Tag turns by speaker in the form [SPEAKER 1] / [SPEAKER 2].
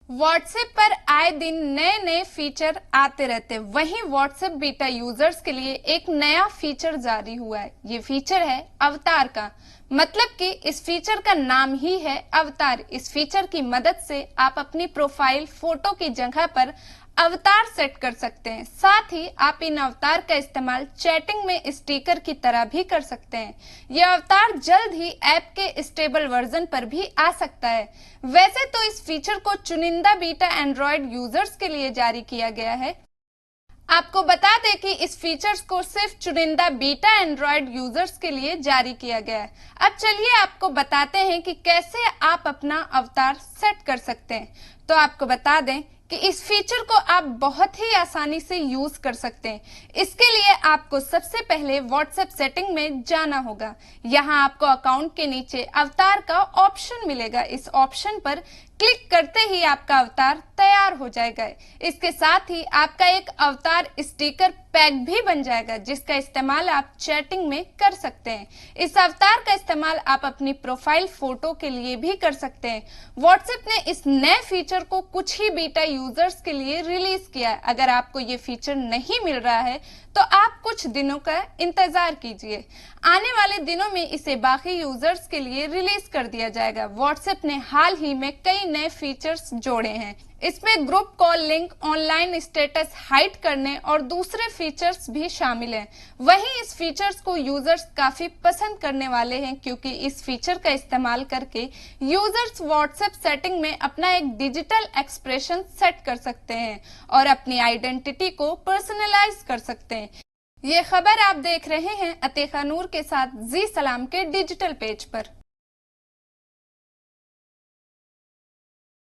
[SPEAKER 1] WhatsApp पर आए दिन नए नए फीचर आते रहते हैं। वहीं व्हाट्सएप बीटा यूजर्स के लिए एक नया फीचर जारी हुआ है। ये फीचर है अवतार का। मतलब कि इस फीचर का नाम ही है अवतार। इस फीचर की मदद से आप अपनी प्रोफाइल फोटो की जगह पर अवतार सेट कर सकते हैं। साथ ही आप इन अवतार का इस्तेमाल चैटिंग में स्टिकर की तरह भी कर सकते हैं। यह अवतार जल्द ही ऐप के स्टेबल वर्जन पर भी आ सकता है। वैसे तो इस फीचर को चुनिंदा बीटा एंड्रॉयड यूजर्स के लिए जारी किया गया है। आपको बता दें कि इस फीचर्स को सिर्फ चुनिंदा बीटा एंड्रॉयड यूजर्स के लिए जारी किया गया है। अब चलिए आपको बताते हैं कि कैसे आप अपना अवतार सेट कर सकते हैं। तो आपको बता दें कि इस फीचर को आप बहुत ही आसानी से यूज कर सकते हैं। इसके लिए आपको सबसे पहले व्हाट्सएप सेटिंग में जाना होगा। यहाँ आपको अकाउंट के नीचे अवतार का ऑप्शन मिलेगा। इस ऑप्शन पर क्लिक करते ही आपका अवतार तैयार हो जाएगा। इसके साथ ही आपका एक अवतार स्टिकर पैक भी बन जाएगा, जिसका इस्तेमाल आप चैटिंग में कर सकते हैं। इस अवतार का इस्तेमाल आप अपनी प्रोफाइल फोटो के लिए भी कर सकते हैं। व्हाट्सएप ने इस नए फीचर को कुछ ही बीटा यूजर्स के लिए रिलीज किया है। अगर आपको ये फीचर नहीं मिल रहा है तो आप कुछ दिनों का इंतजार कीजिए। आने वाले दिनों में इसे बाकी यूजर्स के लिए रिलीज कर दिया जाएगा। व्हाट्सएप ने हाल ही में कई नए फीचर्स जोड़े हैं। इसमें group call link, online status hide करने और दूसरे फीचर्स भी शामिल हैं। वहीं इस फीचर्स को यूजर्स काफी पसंद करने वाले हैं, क्योंकि इस फीचर का इस्तेमाल करके यूजर्स व्हाट्सएप सेटिंग में अपना एक डिजिटल एक्सप्रेशन सेट कर सकते हैं और अपनी आइडेंटिटी को पर्सनलाइज कर सकते हैं। ये खबर आप देख रहे हैं अतीका नूर के साथ जी सलाम के डिजिटल पेज पर।